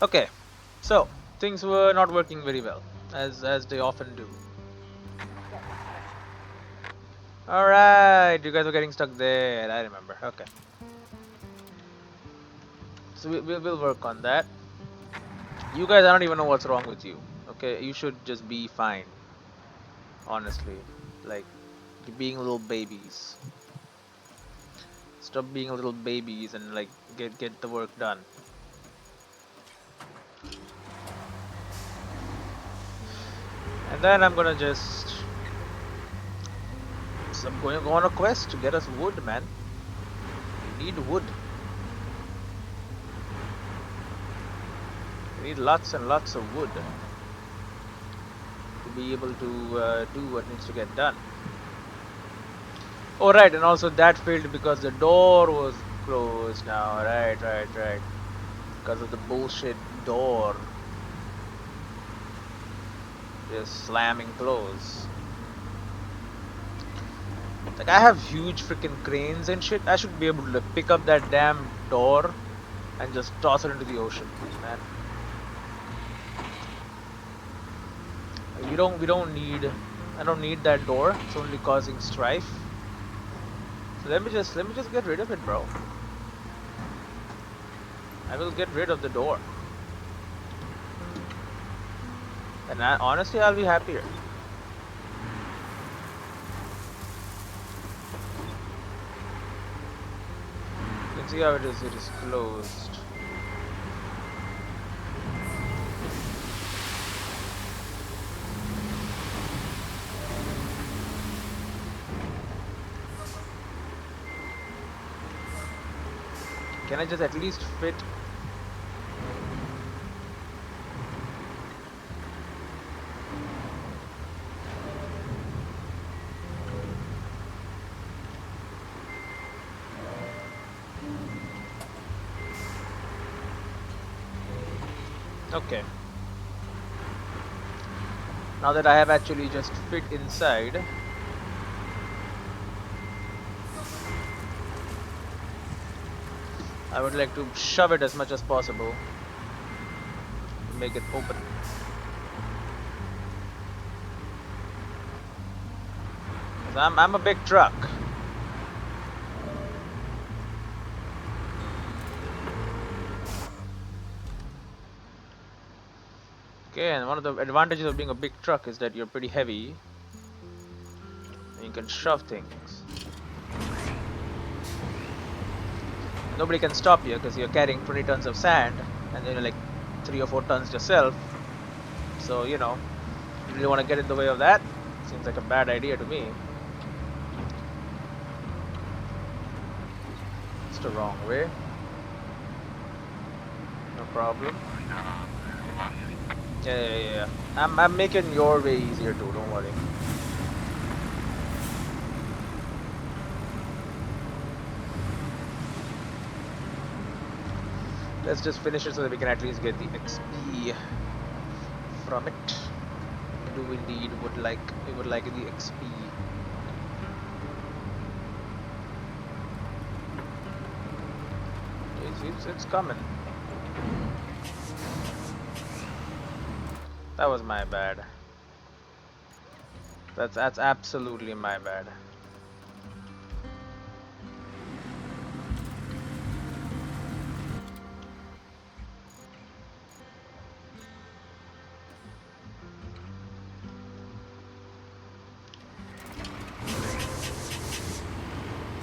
Okay, so things were not working very well, as they often do. All right, you guys were getting stuck there. I remember. Okay, so we'll work on that. You guys, I don't even know what's wrong with you. Okay, you should just be fine. Honestly, like you're being little babies. Stop being little babies and like get the work done. And then I'm gonna just so I'm going to go on a quest to get us wood, man. We need wood. We need lots and lots of wood to be able to do what needs to get done. Oh right, and also that failed because the door was closed now. Right. Because of the bullshit door just slamming closed. Like I have huge freaking cranes and shit. I should be able to pick up that damn door and just toss it into the ocean, man. We don't need. I don't need that door. It's only causing strife. So let me just get rid of it, bro. I will get rid of the door, and honestly, I'll be happier. You can see how it is. It is closed. Can I just at least fit? Okay. Now that I have actually just fit inside, I would like to shove it as much as possible to make it open. I'm a big truck. Okay, and one of the advantages of being a big truck is that you're pretty heavy and you can shove things. Nobody can stop you because you're carrying 20 tons of sand and then you're like 3 or 4 tons yourself. So, you know, you really want to get in the way of that? Seems like a bad idea to me. It's the wrong way. No problem. Yeah. I'm making your way easier too, don't worry. Let's just finish it so that we can at least get the XP from it. We do indeed we would like the XP. It's coming. That was my bad. That's absolutely my bad.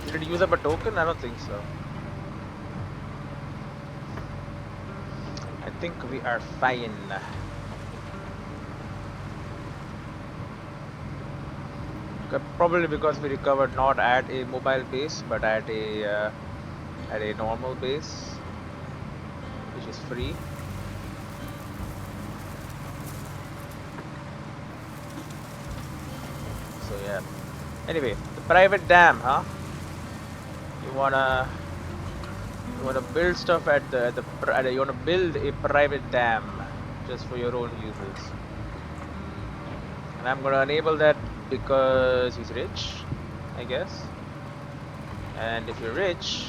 Did it use up a token? I don't think so. I think we are fine. Probably because we recovered not at a mobile base, but at a normal base, which is free. So yeah. Anyway, the private dam, huh? You wanna build stuff you wanna build a private dam just for your own uses. And I'm gonna enable that because he's rich, I guess. And if you're rich,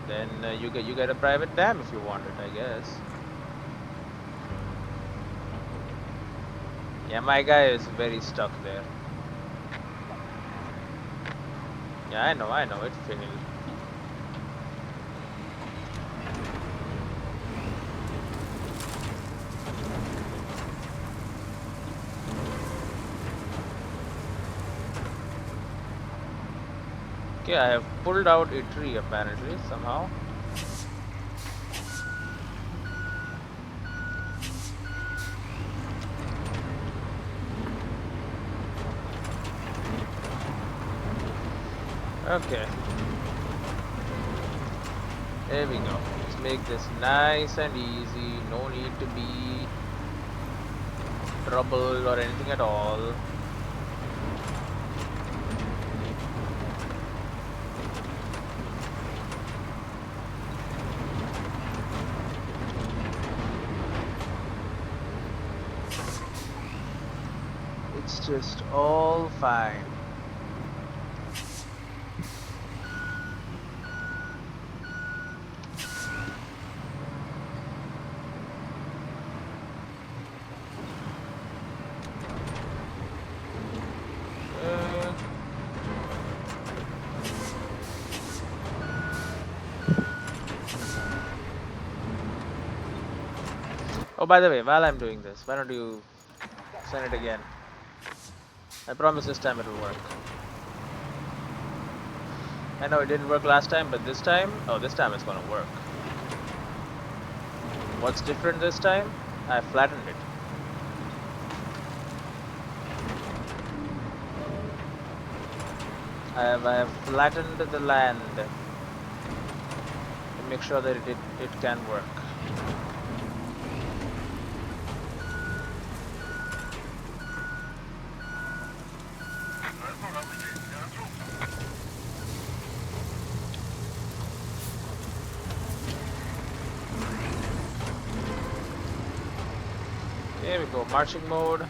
then you get a private dam if you want it, I guess. Yeah, my guy is very stuck there. Yeah, I know, it failed. Okay, I have pulled out a tree apparently, somehow. Okay, there we go. Let's make this nice and easy. No need to be trouble or anything at all. It's just all fine. Uh, oh, by the way, while I'm doing this, why don't you send it again? I promise this time it'll work. I know it didn't work last time, but this time, oh, this time it's gonna work. What's different this time? I flattened it. I have flattened the land to make sure that it can work. Here we go, marching mode.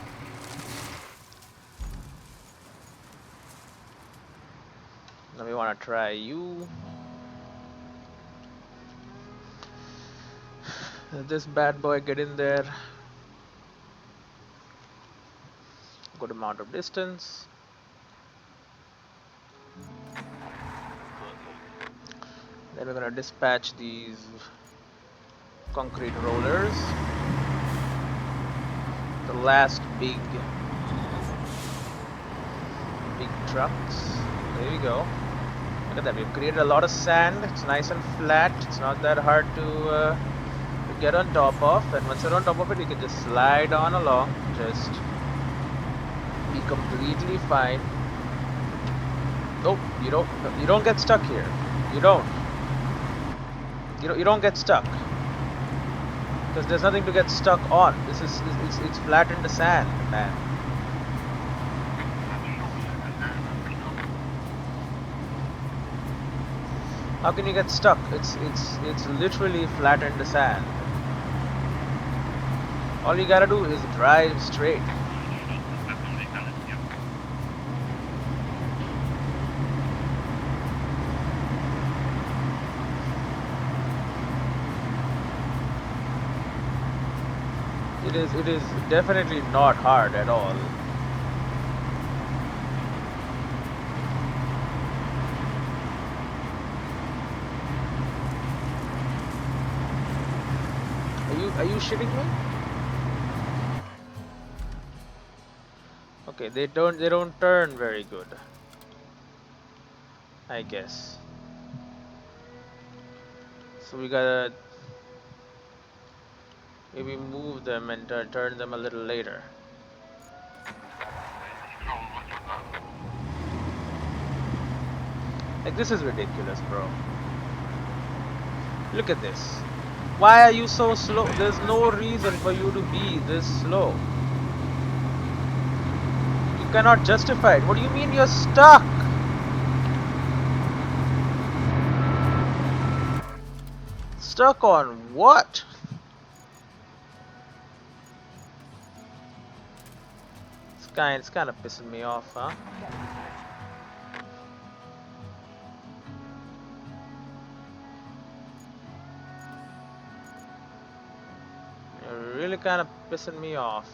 Now we want to try you. This bad boy, get in there. Good amount of distance. Then we're gonna dispatch these concrete rollers. The last big trucks. There you go. Look at that. We've created a lot of sand. It's nice and flat. It's not that hard to get on top of. And once you're on top of it, you can just slide on along. Just be completely fine. Nope, you don't get stuck here. You don't get stuck because there's nothing to get stuck on. It's flat in the sand, man. How can you get stuck? It's literally flat in the sand. All you gotta do is drive straight. It is definitely not hard at all. Are you shitting me? Okay, they don't turn very good, I guess. So we gotta maybe move them and turn them a little later. Like, this is ridiculous, bro. Look at this. Why are you so slow? There's no reason for you to be this slow. You cannot justify it. What do you mean you're stuck? Stuck on what? It's kind of pissing me off, huh? You're really kind of pissing me off.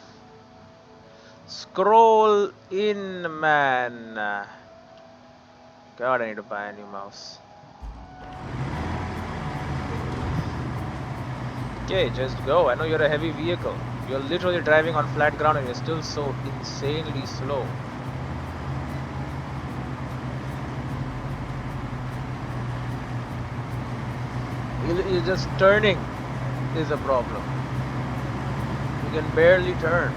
Scroll in, man. God, I need to buy a new mouse. Okay, just go. I know you're a heavy vehicle. You're literally driving on flat ground and you're still so insanely slow. You're just turning is a problem. You can barely turn.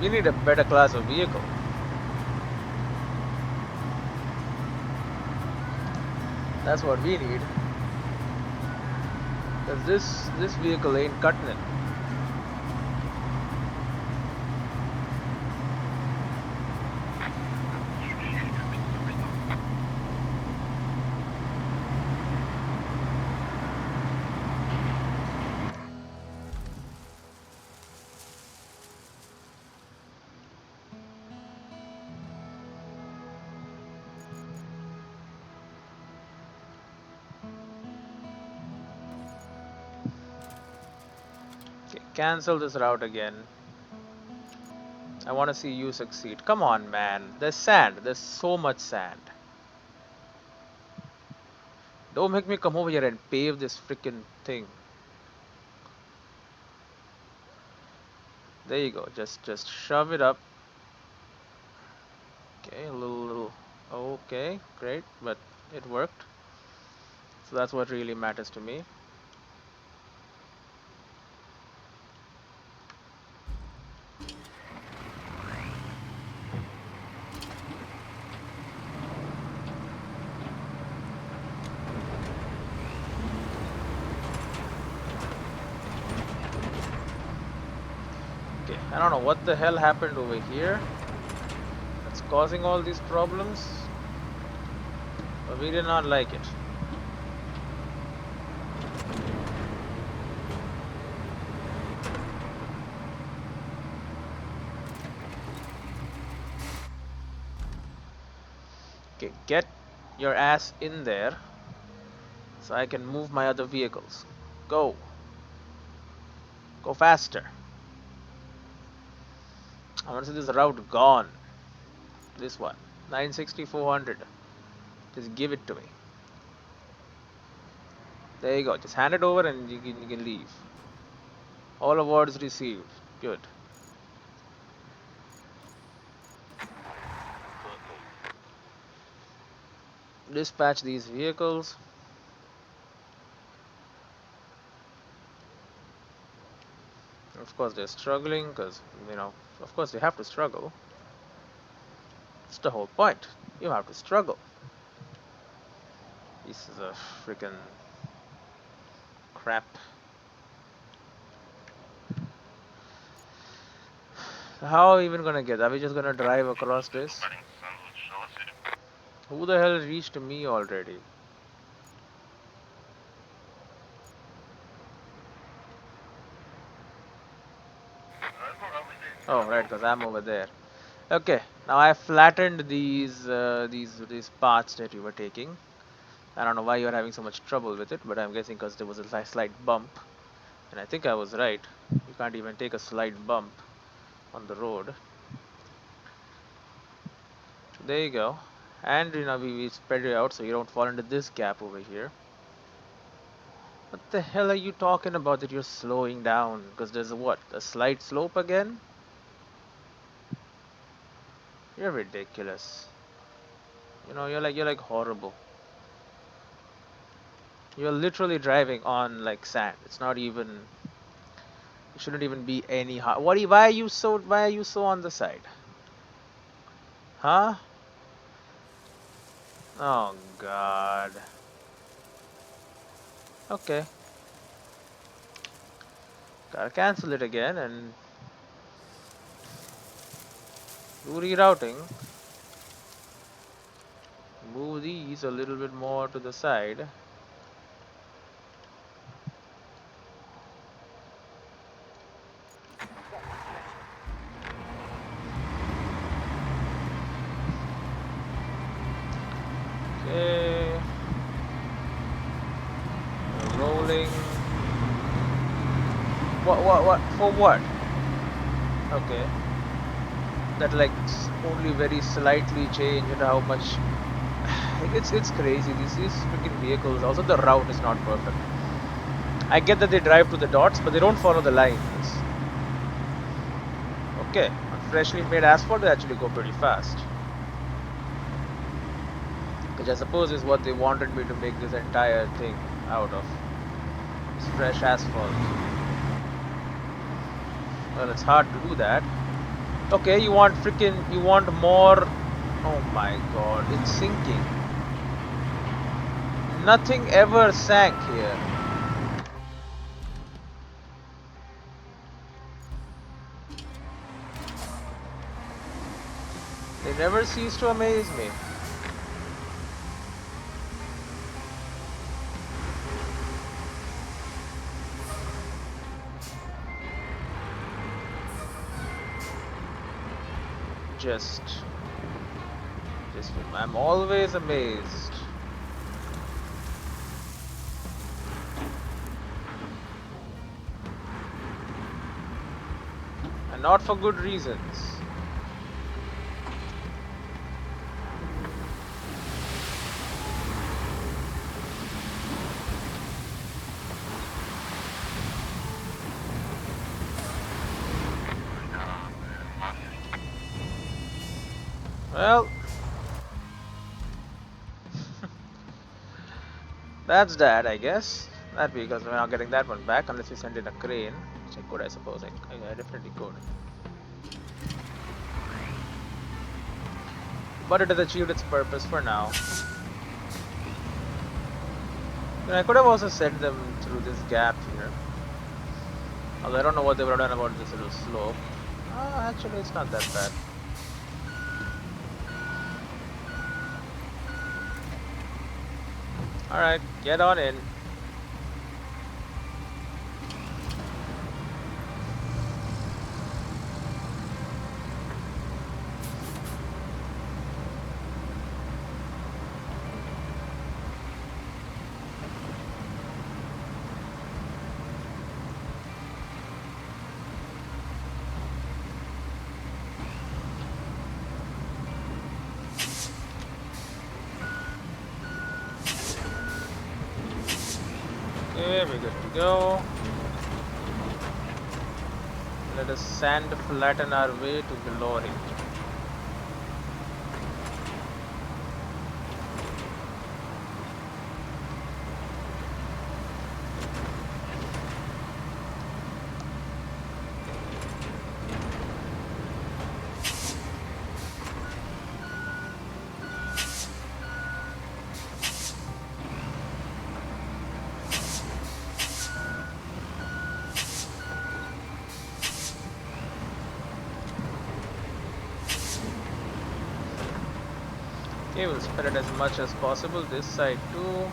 We need a better class of vehicle. That's what we need. Cause this vehicle ain't cutting it. Okay, cancel this route again. I want to see you succeed. Come on, man. There's sand. There's so much sand. Don't make me come over here and pave this freaking thing. There you go. Just shove it up. Okay, a little. Okay, great, but it worked. So that's what really matters to me. Okay, I don't know what the hell happened over here. That's causing all these problems. But we did not like it. Okay, get your ass in there so I can move my other vehicles. Go. Go faster. I want to see this route gone. This one. 960, 400. Just give it to me. There you go. Just hand it over and you can leave. All awards received. Good. Dispatch these vehicles. Of course they're struggling because, of course they have to struggle. It's the whole point. You have to struggle. This is a freaking crap. How are we even gonna get? Are we just gonna drive across this? Who the hell reached me already? Oh, right, because I'm over there. Okay, now I flattened these paths that you were taking. I don't know why you're having so much trouble with it, but I'm guessing because there was a slight bump. And I think I was right. You can't even take a slight bump on the road. There you go. And we spread it out so you don't fall into this gap over here. What the hell are you talking about that you're slowing down? Because there's a slight slope again? You're ridiculous. You're like horrible. You're literally driving on like sand. It's not even. It shouldn't even be any hard. Why are you so on the side? Huh? Oh God. Okay. Gotta cancel it again and do rerouting. Move these a little bit more to the side. Okay. What? For what? Okay. That like only very slightly change and how much. It's crazy. These freaking vehicles. Also, the route is not perfect. I get that they drive to the dots, but they don't follow the lines. Okay, on freshly made asphalt, they actually go pretty fast. Which I suppose is what they wanted me to make this entire thing out of. It's fresh asphalt. Well, it's hard to do that. Okay, you want more. Oh my god, it's sinking. Nothing ever sank here. They never cease to amaze me. Just, I'm always amazed. And not for good reasons. Well, that's that, I guess. That because we're not getting that one back unless we send in a crane, which I could, I suppose. I definitely could. But it has achieved its purpose for now. And I could have also sent them through this gap here. Although I don't know what they would have done about this little slope. Actually, it's not that bad. Alright, get on in. Okay, we're good to go. Let us sand flatten our way to glory. Okay, we'll spread it as much as possible this side too.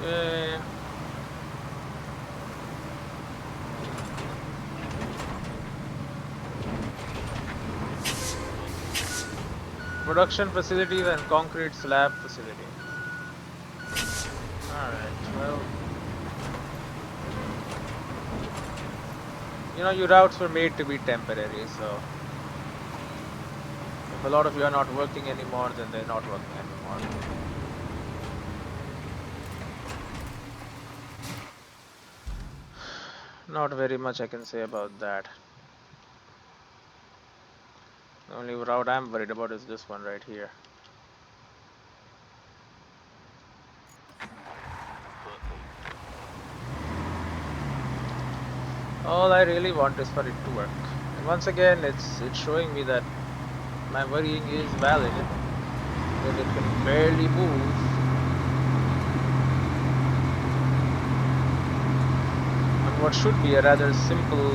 Okay. Production facilities and concrete slab facility. Alright, well. You know, your routes were made to be temporary, so if a lot of you are not working anymore, then they're not working anymore. Not very much I can say about that. The only route I'm worried about is this one right here. All I really want is for it to work. And once again, it's showing me that my worrying is valid. Because it can barely move. what should be a rather simple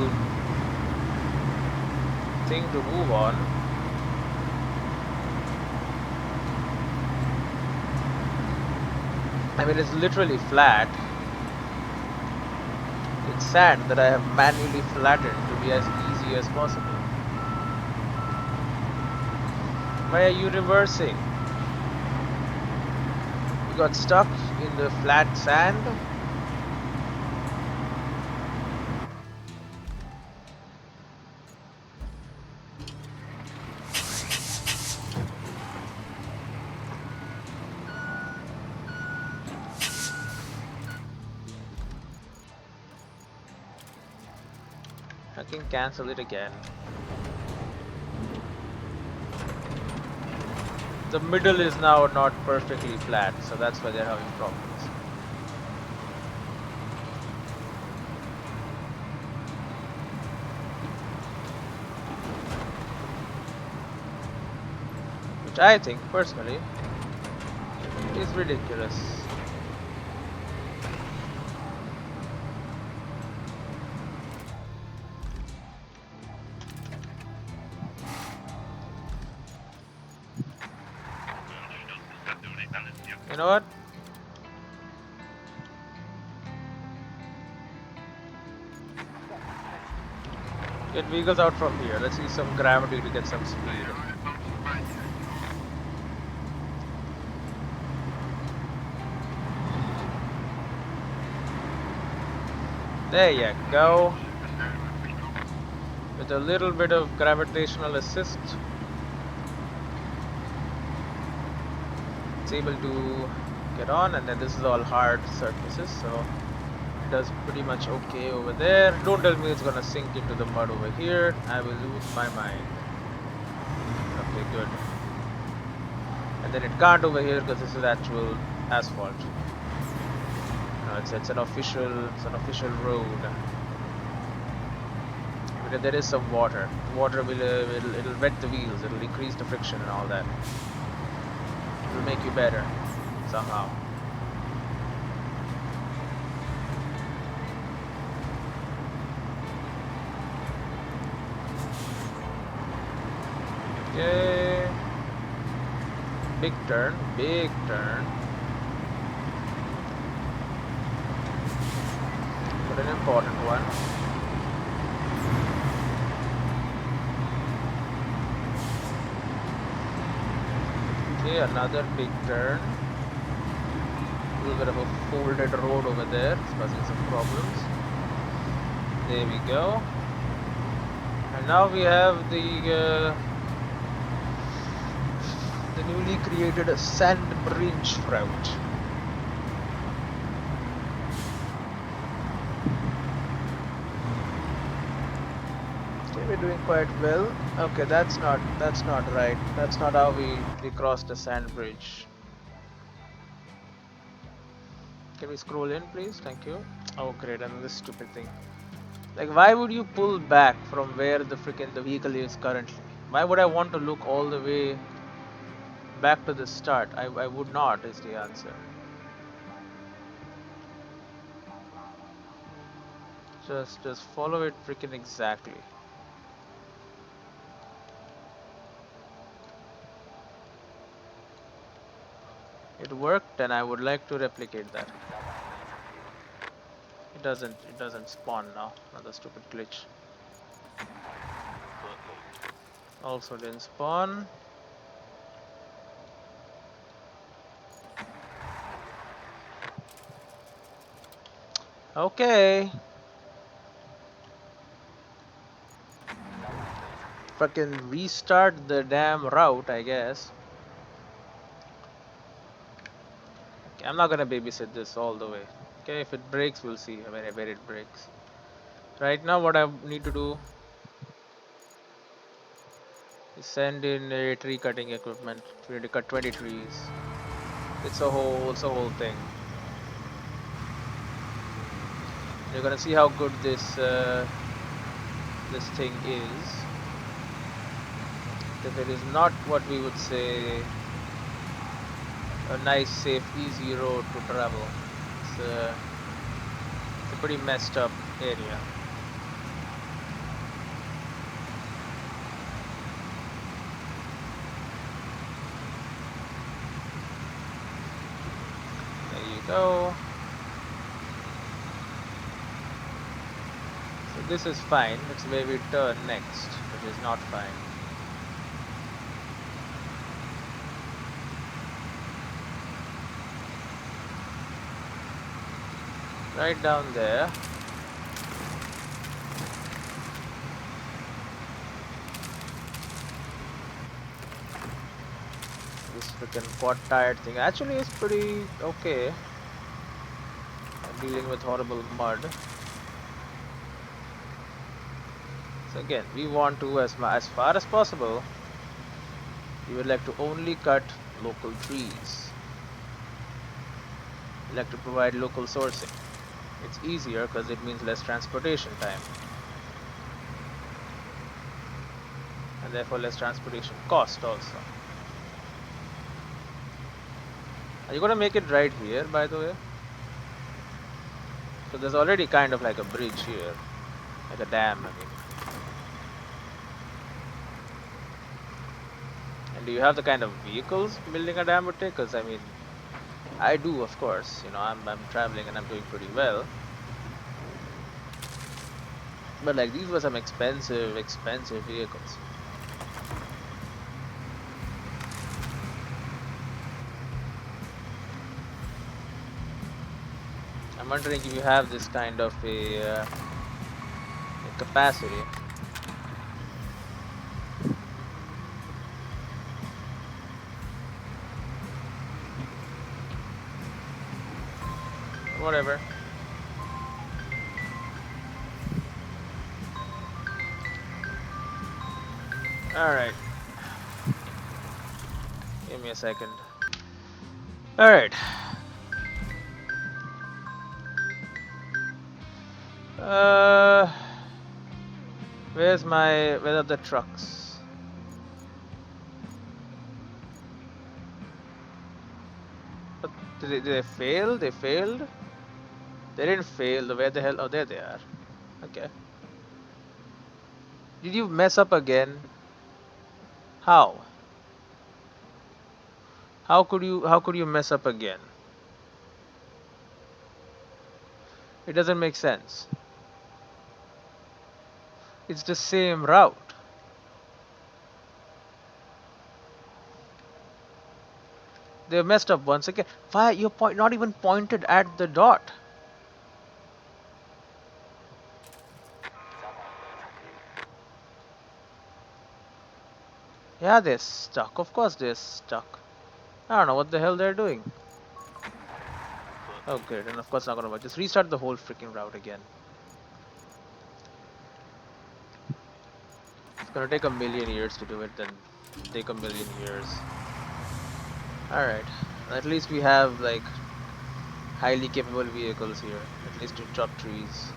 thing to move on. I mean, it's literally flat. It's sand that I have manually flattened to be as easy as possible. Why are you reversing? You got stuck in the flat sand? I can cancel it again. The middle is now not perfectly flat, so that's why they're having problems. Which I think, personally, is ridiculous. You know what? Get vehicles out from here. Let's use some gravity to get some speed. There you go. With a little bit of gravitational assist, it's able to get on, and then this is all hard surfaces, so it does pretty much okay over there. Don't tell me it's gonna sink into the mud over here. I will lose my mind. Okay, good. And then it can't over here because this is actual asphalt. No, it's an official road. But there is some water. Water will it'll wet the wheels. It'll increase the friction and all that. It'll make you better somehow. Okay. Big turn, big turn. But an important one. Okay, another big turn. A little bit of a folded road over there. It's causing some problems. There we go. And now we have the newly created sand bridge route. Okay, we're doing quite well. Okay, that's not right. That's not how we crossed the sand bridge. Can we scroll in, please? Thank you. Oh great, another stupid thing. Like, why would you pull back from where the vehicle is currently? Why would I want to look all the way back to the start? I would not, is the answer. Just follow it freaking exactly. It worked, and I would like to replicate that. It doesn't spawn now. Another stupid glitch. Also didn't spawn. Okay. If I can restart the damn route, I guess. Okay, I'm not gonna babysit this all the way. Okay, if it breaks, we'll see where it breaks. Right now, what I need to do is send in a tree cutting equipment. We need to cut 20 trees. It's a whole thing. You're gonna see how good this thing is. If it is not what we would say a nice, safe, easy road to travel, it's a pretty messed up area. There you go. So this is fine. It's where we turn next, which is not fine. Right down there. This freaking quad tired thing actually is pretty okay. I'm dealing with horrible mud. So again, we want to, as far as possible, we would like to only cut local trees. We like to provide local sourcing. It's easier because it means less transportation time. And therefore less transportation cost also. Are you gonna make it right here, by the way? So there's already kind of like a bridge here. Like a dam, I mean. And do you have the kind of vehicles building a dam would take? Because I mean, I do, of course. You know, I'm traveling and I'm doing pretty well. But like these were some expensive vehicles. I'm wondering if you have this kind of a capacity. Whatever. Alright. Give me a second. Alright. Where are the trucks? But did they fail? They failed? They didn't fail. Where the hell? Oh, there they are. Okay. Did you mess up again? How? How could you mess up again? It doesn't make sense. It's the same route. They messed up once again. Why you're not even pointed at the dot? Yeah, they're stuck. Of course they're stuck. I don't know what the hell they're doing. Oh great, and of course not gonna work. Just restart the whole freaking route again. It's gonna take a million years to do it, then take a million years. Alright. At least we have like highly capable vehicles here. At least to chop trees.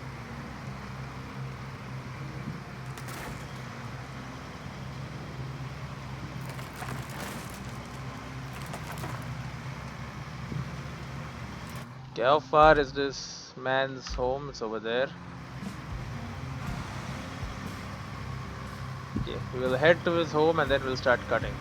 Okay, how far is this man's home? It's over there. Okay, we will head to his home and then we'll start cutting.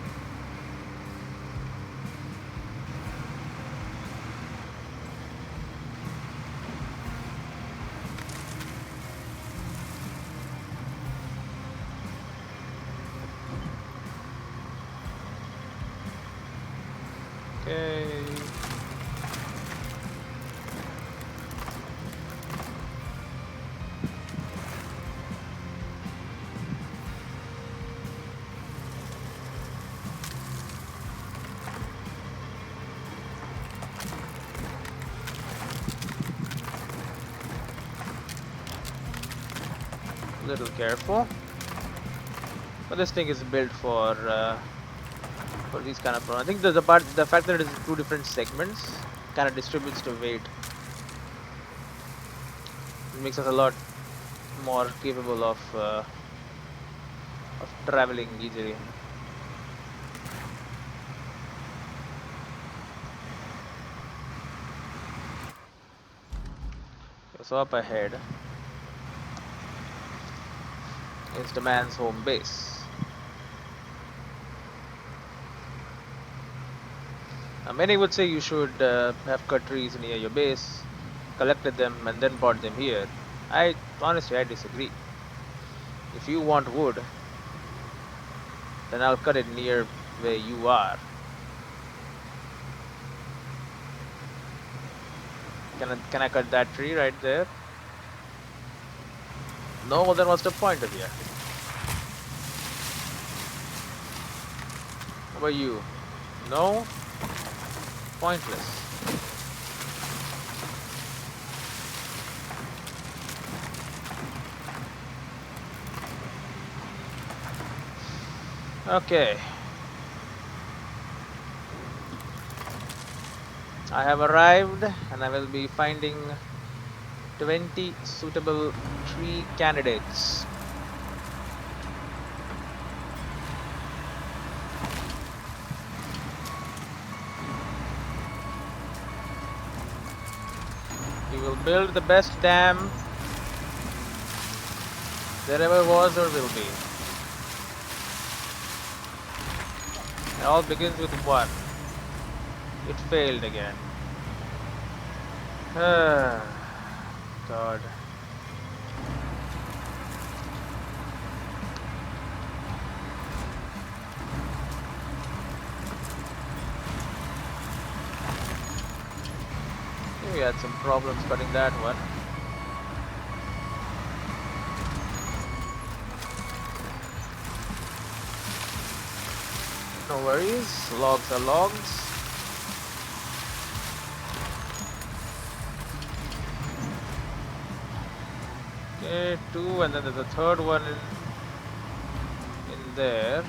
Okay. A little careful. But this thing is built for these kind of problems. I think the fact that it is two different segments kind of distributes the weight. It makes us a lot more capable of traveling easily. So up ahead. against a man's home base. Many would say you should have cut trees near your base, collected them, and then brought them here. Honestly, I disagree. If you want wood, then I'll cut it near where you are. Can I cut that tree right there? No, then what's the point of you? How about you? No? Pointless. Okay. I have arrived and I will be finding 20 suitable tree candidates. We will build the best dam there ever was or will be. It all begins with one. It failed again. God. We had some problems cutting that one. No worries, logs are logs. Okay, two, and then there's a third one in there.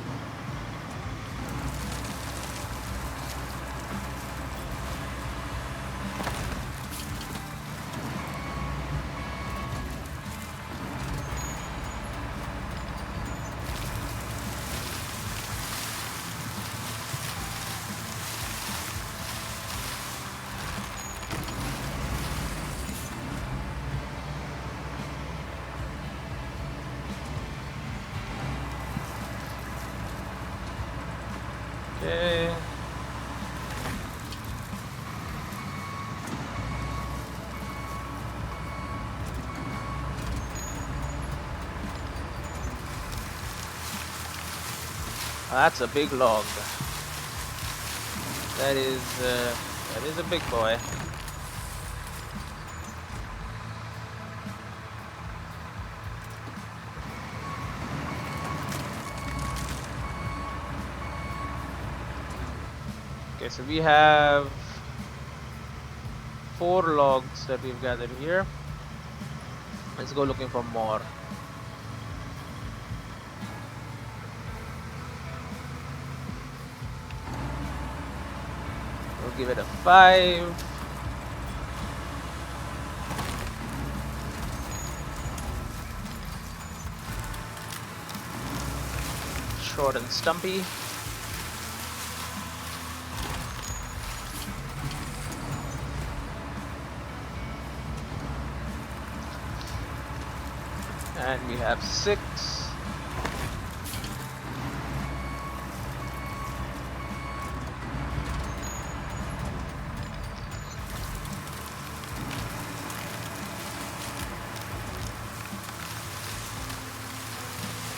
Okay. That's a big log. That is a big boy. Okay, so we have 4 logs that we've gathered here. Let's go looking for more. We'll give it a 5. Short and stumpy. And we have 6.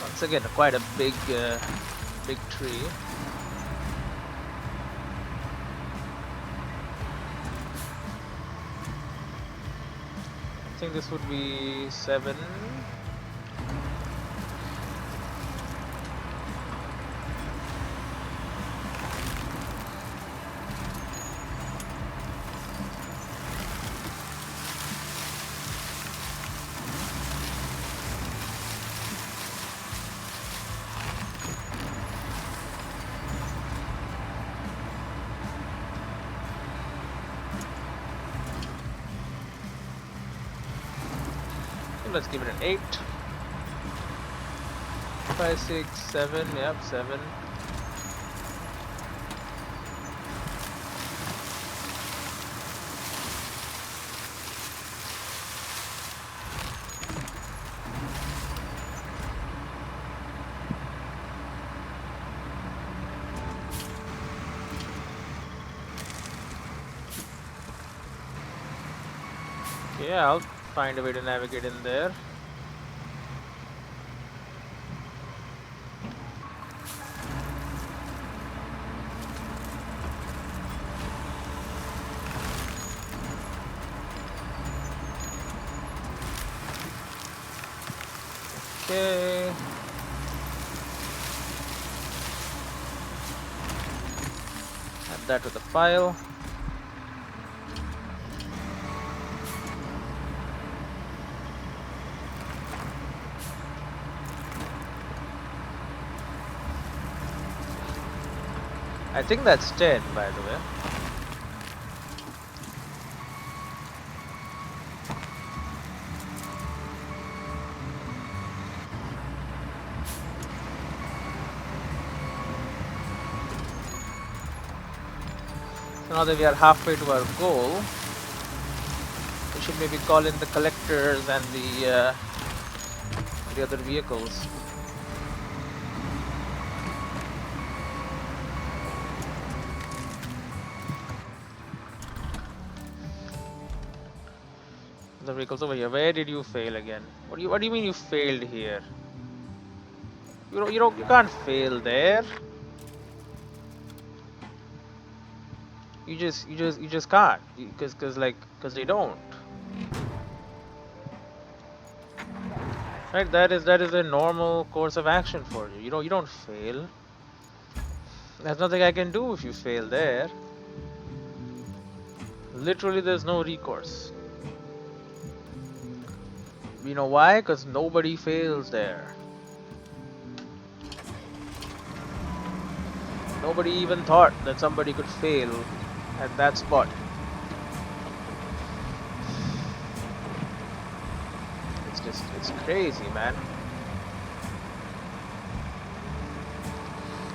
Once again, quite a big tree. I think this would be 7. Let's give it an 8. 5, 6, 7. Yep, 7. Yeah, I'll find a way to navigate in there. Okay. Add that to the file. I think that's 10, by the way. So now that we are halfway to our goal, we should maybe call in the collectors and the other vehicles. The vehicles over here. Where did you fail again? What do you mean you failed here? You can't fail there. You just can't. Cause they don't. Right? That is a normal course of action for you. You don't fail. There's nothing I can do if you fail there. Literally, there's no recourse. You know why? Because nobody fails there. Nobody even thought that somebody could fail at that spot. It's crazy, man.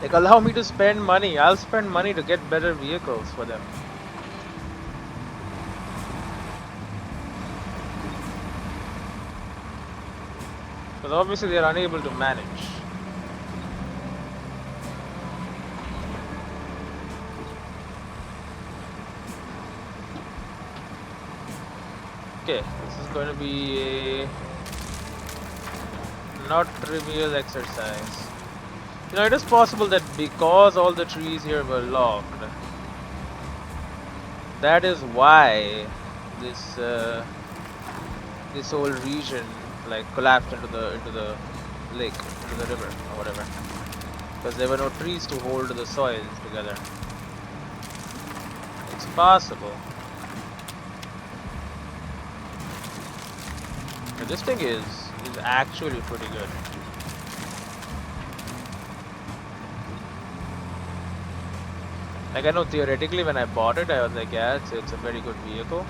Like, allow me to spend money. I'll spend money to get better vehicles for them. Because obviously they are unable to manage. Okay, this is going to be a not trivial exercise. You know, it is possible that because all the trees here were logged, that is why this this whole region like collapsed into the lake, into the river or whatever, because there were no trees to hold the soil together. It's possible. But this thing is actually pretty good. Like, I know theoretically when I bought it, I was like, yeah, it's a very good vehicle.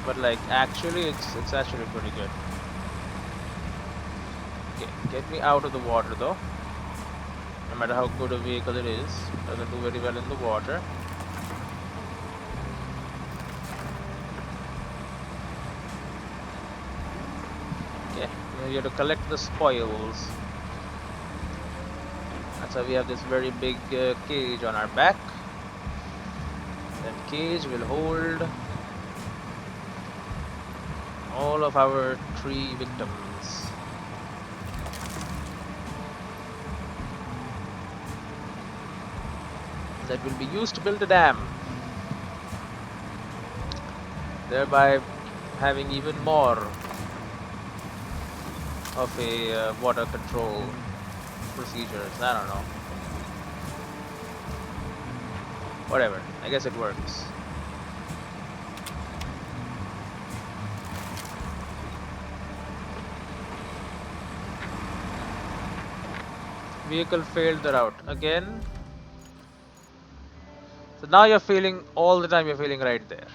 But like, actually, it's actually pretty good. Okay, get me out of the water though. No matter how good a vehicle it is, doesn't do very well in the water. Okay, now you have to collect the spoils. So we have this very big cage on our back. That cage will hold all of our tree victims. That will be used to build a dam, thereby having even more of a water control procedures. I don't know. Whatever. I guess it works. Vehicle failed the route again. So now you're failing all the time. You're failing right there.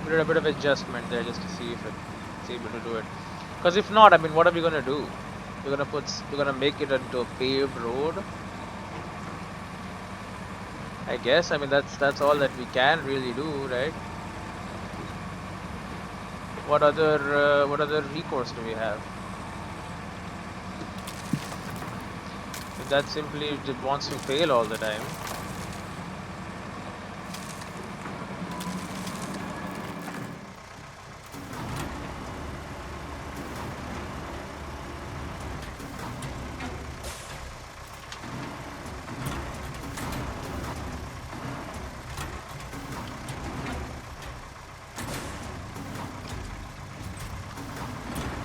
We did a bit of adjustment there just to see if it's able to do it. Because if not, I mean, what are we gonna do? We're gonna make it into a paved road. I guess. I mean, that's all that we can really do, right? what other recourse do we have? If that simply wants to fail all the time.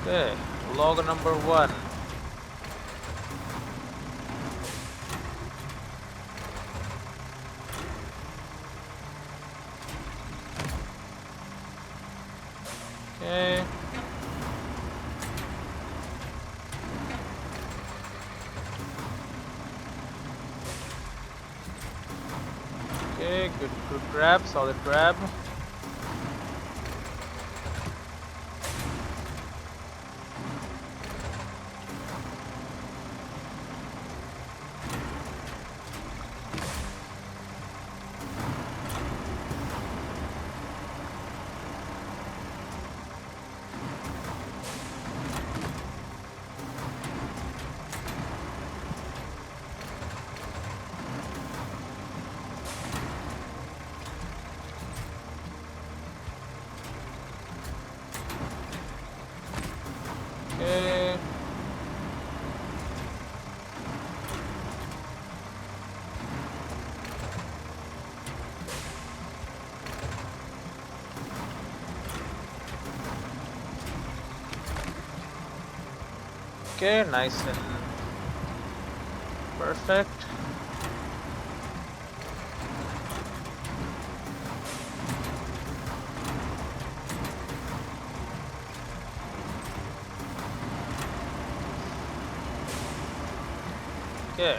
Okay, log number 1. Okay. Okay, good grab, solid grab. Okay. Okay, nice and perfect. Okay.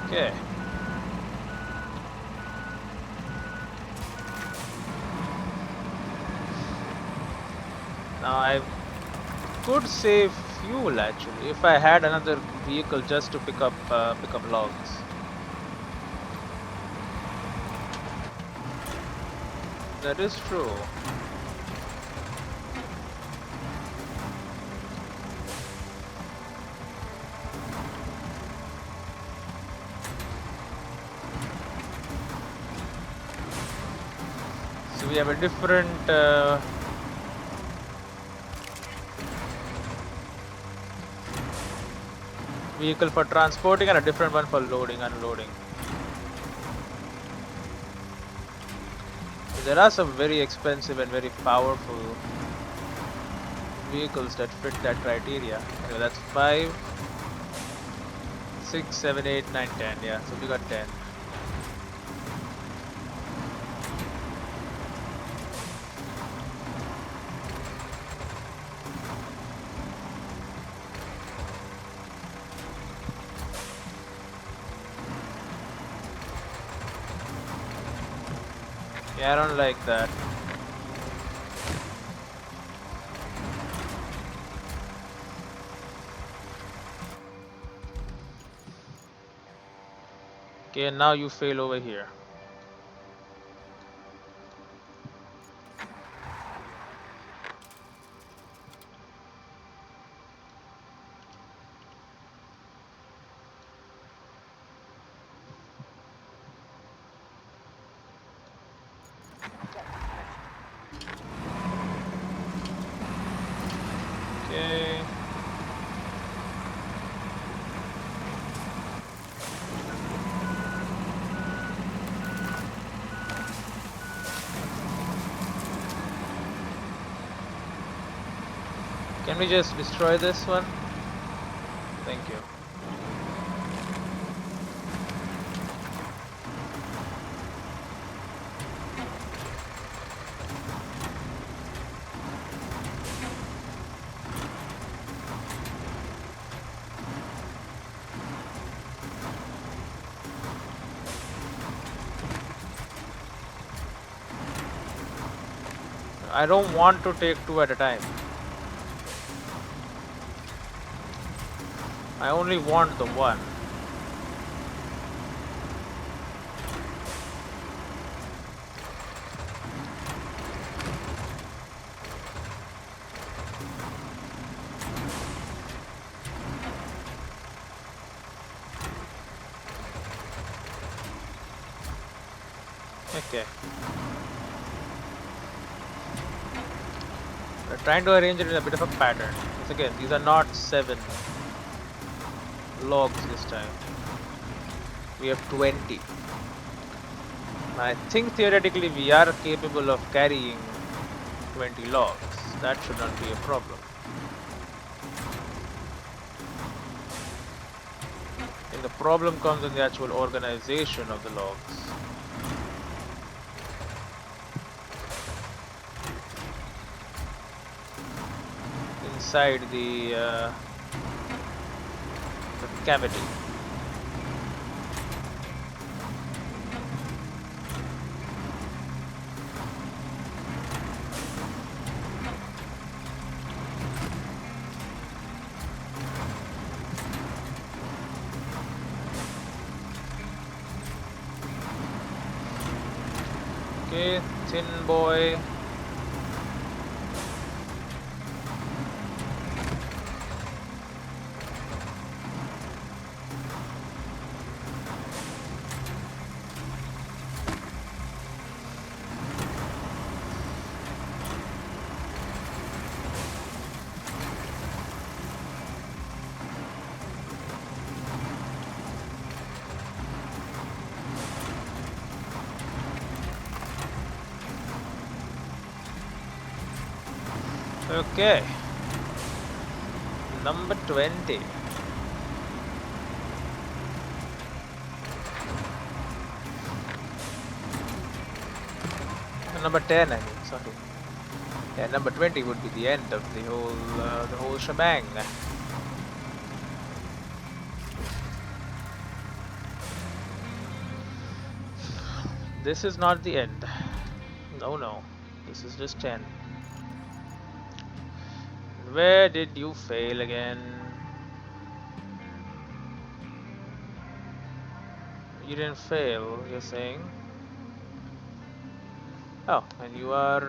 Okay. Now I could save fuel actually if I had another vehicle just to pick up logs. That is true. So we have a different vehicle for transporting and a different one for loading and unloading. There are some very expensive and very powerful vehicles that fit that criteria. Anyway, that's 5, 6, 7, 8, 9, 10. Yeah, so we got 10. Yeah, I don't like that. Okay, now you fail over here. Okay. Can we just destroy this one? Thank you. I don't want to take 2 at a time. I only want the one. Okay. We're trying to arrange it in a bit of a pattern. Once again, these are not 7 logs this time. We have 20. I think theoretically we are capable of carrying 20 logs. That should not be a problem. And the problem comes in the actual organization of the logs. Inside the cavity. Okay, tin boy. Okay. Number 20. Number 10, I mean, sorry. Yeah, number 20 would be the end of the whole shebang. This is not the end. No. This is just 10. Where did you fail again? You didn't fail, you're saying? Oh, and you are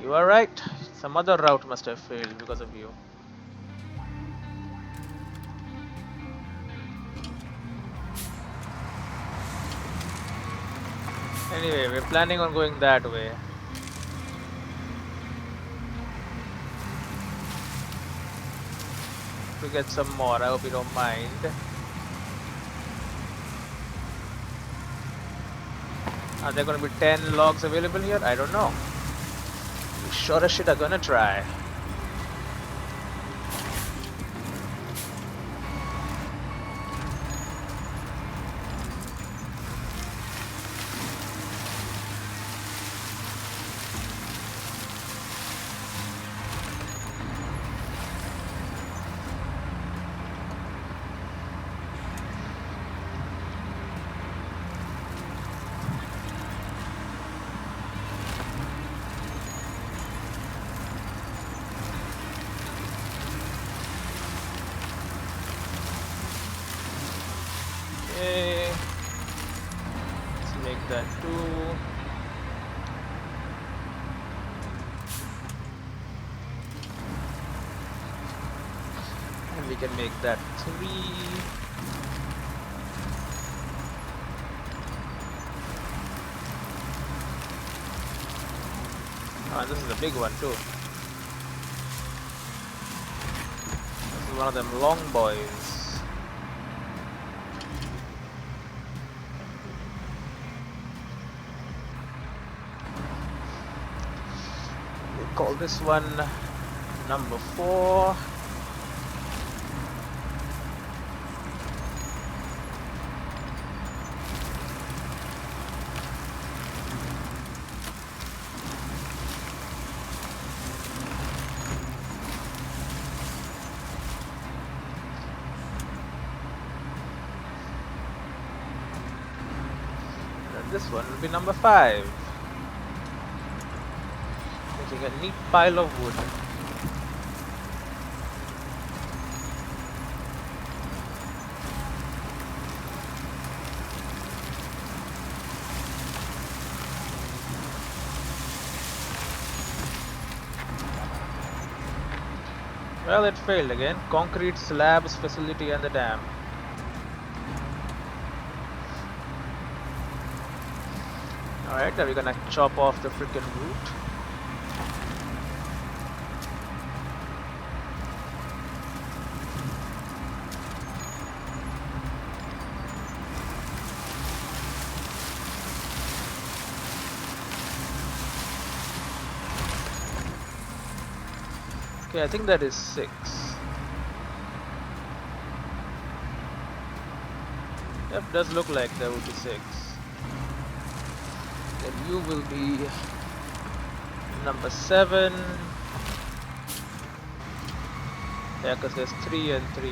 right. Some other route must have failed because of you. Anyway, we're planning on going that way. To get some more, I hope you don't mind. Are there gonna be 10 logs available here? I don't know. We sure as shit are gonna try. Okay. Let's make that 2. And we can make that 3. Oh, this is a big one too. This is one of them long boys. Call this one number 4. And this one will be number 5. a neat pile of wood. Well, it failed again. Concrete slabs facility and the dam. Alright, now we're gonna chop off the freaking root. Okay, I think that is 6. Yep, does look like there would be 6. Then you will be number 7. Yeah, because there's 3 and 3.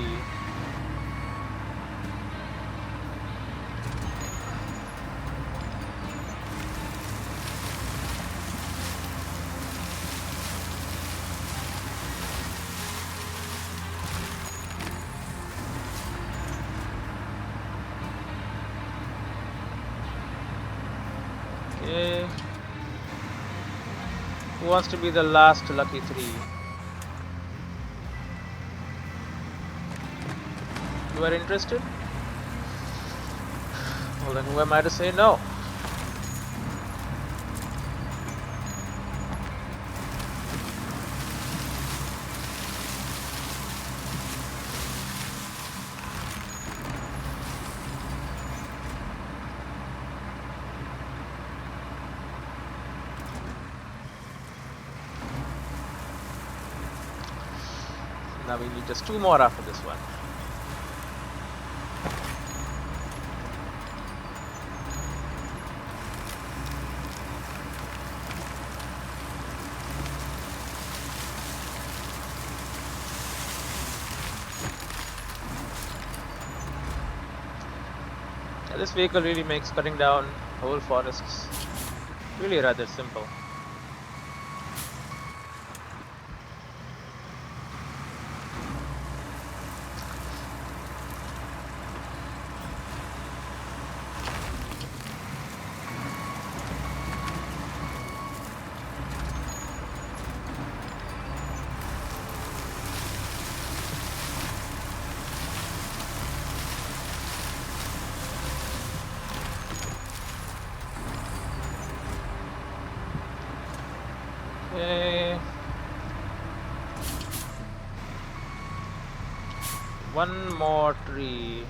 Okay. Who wants to be the last lucky 3? You are interested? Well, then who am I to say no? Now we need just 2 more after this one. Yeah, this vehicle really makes cutting down whole forests really rather simple. Okay. One more tree.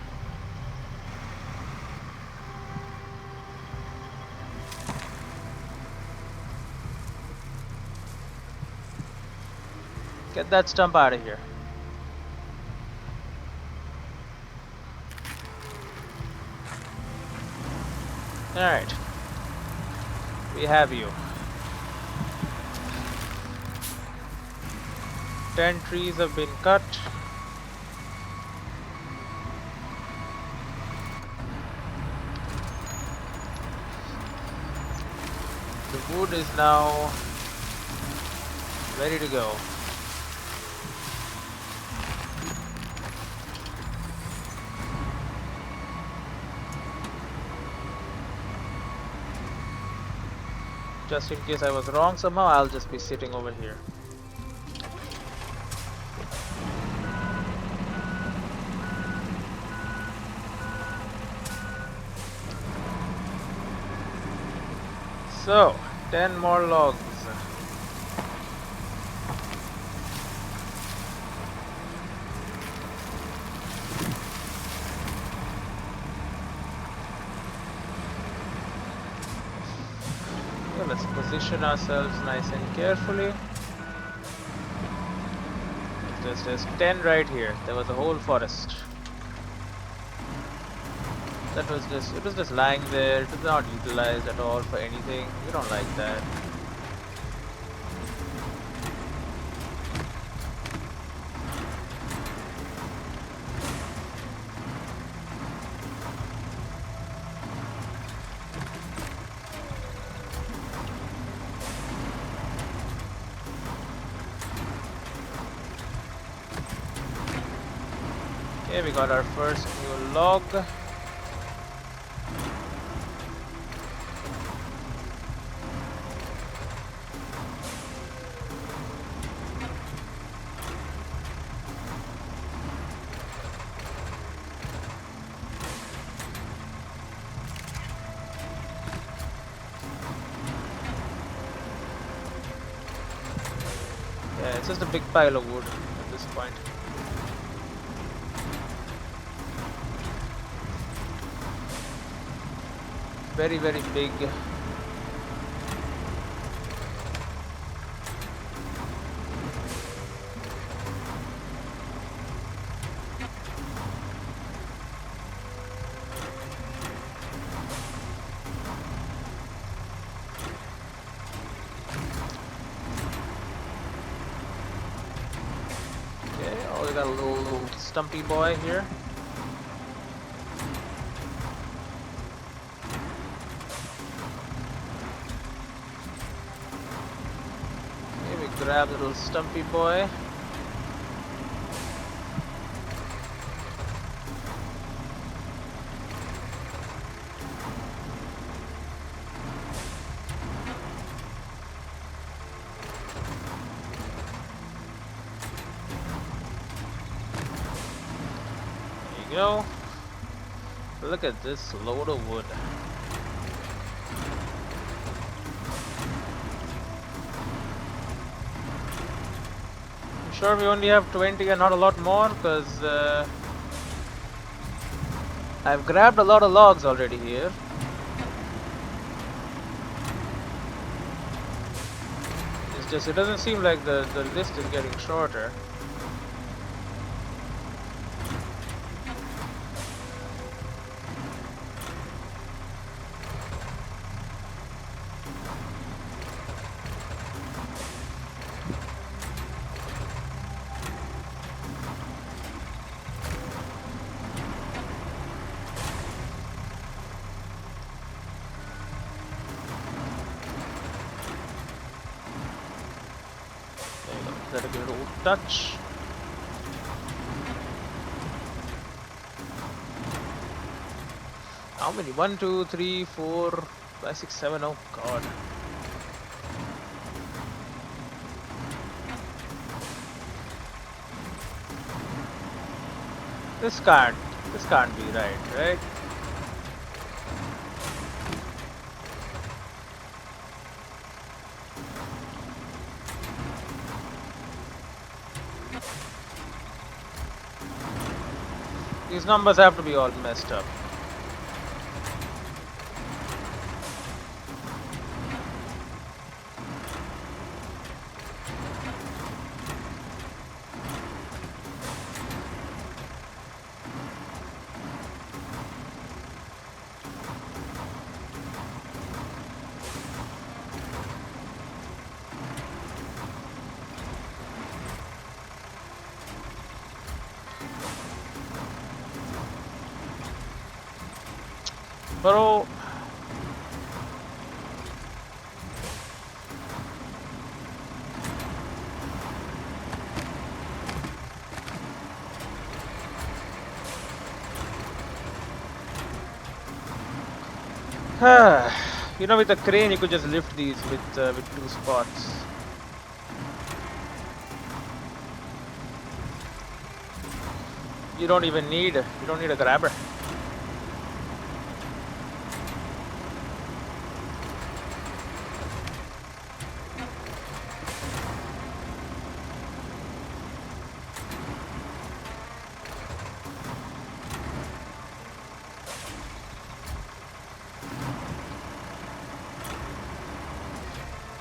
Get that stump out of here. Alright. We have you. 10 trees have been cut. The wood is now ready to go. Just in case I was wrong somehow, I'll just be sitting over here. So, 10 more logs. Okay, let's position ourselves nice and carefully. There's 10 right here. There was a whole forest. That was just lying there. It was not utilized at all for anything. We don't like that. Okay, we got our first new log. Yeah, it's just a big pile of wood at this point. Very, very big. Okay, oh, we got a little stumpy boy here. Okay, we grab the little stumpy boy. Go. Look at this load of wood. I'm sure we only have 20 and not a lot more because I've grabbed a lot of logs already here. It's just it doesn't seem like the list is getting shorter. Let it give it a little touch. How many? 1, 2, 3, 4, 5, 6, 7. Oh god. This can't be right? These numbers have to be all messed up. Bro, you know, with the crane you could just lift these with 2 spots. You don't need a grabber.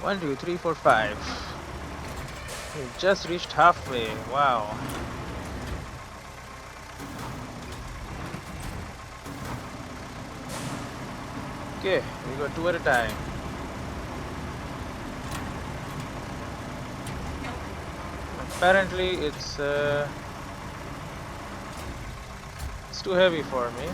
One, two, three, four, 5. We just reached halfway. Wow. Okay, we go 2 at a time. Apparently it's too heavy for me.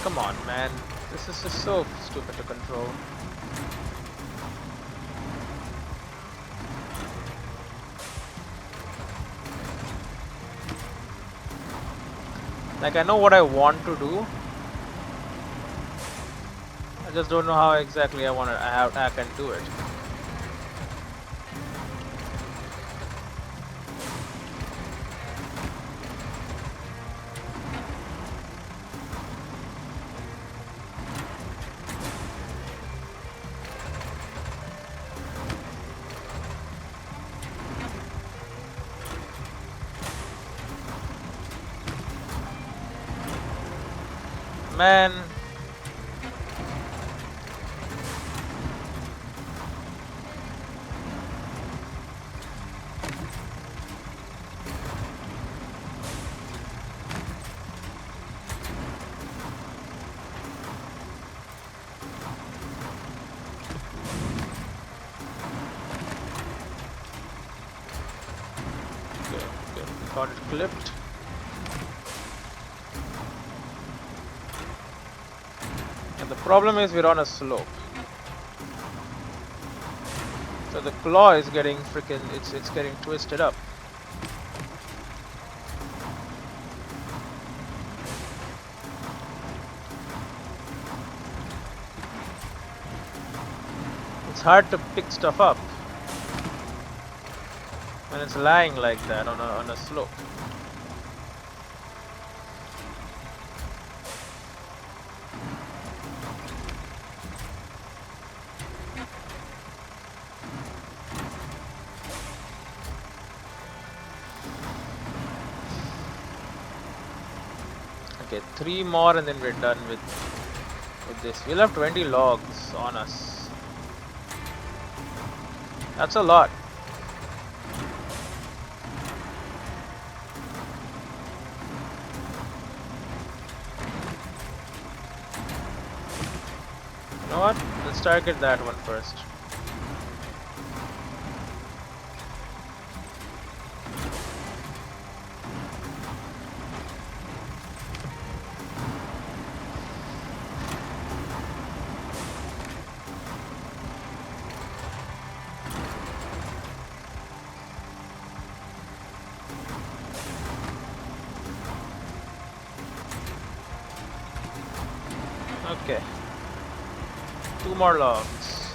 Come on, man. This is just so stupid to control. Like, I know what I want to do. I just don't know how exactly I can do it. Man. Okay, got it clipped. And the problem is we're on a slope. So the claw is getting freaking, it's getting twisted up. It's hard to pick stuff up when it's lying like that on a slope. Okay, 3 more and then we're done with this. We'll have 20 logs on us. That's a lot. You know what? Let's target that one first. Okay. 2 more logs.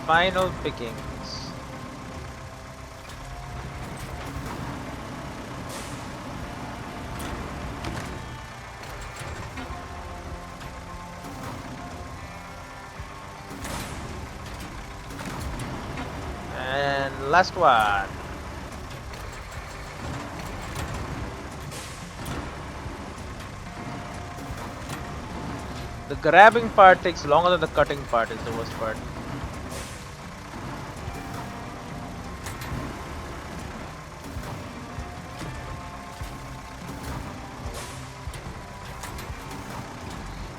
Final pickings. And last one. The grabbing part takes longer than the cutting part is the worst part.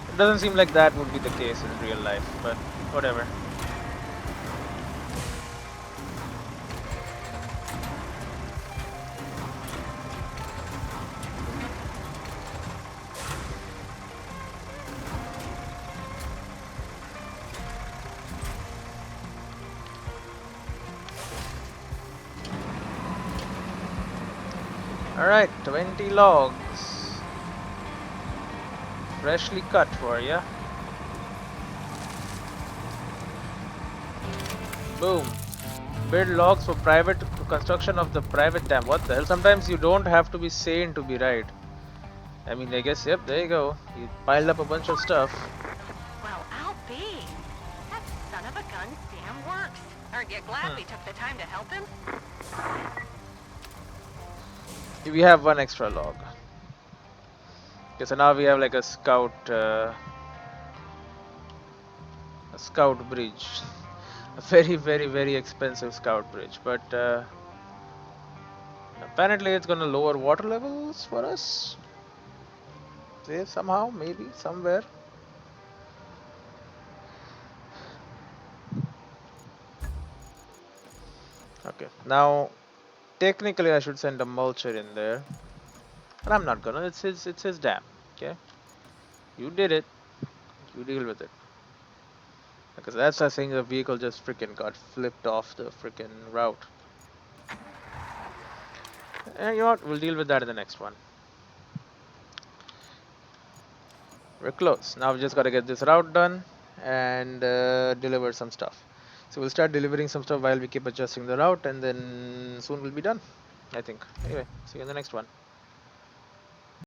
It doesn't seem like that would be the case in real life, but whatever. Alright, 20 logs. Freshly cut for ya. Boom. Build logs for private construction of the private dam. What the hell? Sometimes you don't have to be sane to be right. I mean, I guess, yep, there you go. You piled up a bunch of stuff. Well, I'll be. That son of a gun's dam works. Aren't you glad we took the time to help him? We have 1 extra log. Okay, so now we have like a scout bridge. A very expensive scout bridge, but apparently it's gonna lower water levels for us. See, somehow, maybe, somewhere. Okay, now technically I should send a mulcher in there, but I'm not gonna. It's his dam. Okay. You did it. You deal with it. Because that's I think the vehicle just freaking got flipped off the freaking route. And you know what? We'll deal with that in the next one. We're close. Now we just gotta get this route done and deliver some stuff. So we'll start delivering some stuff while we keep adjusting the route, and then soon we'll be done, I think. Anyway, see you in the next one.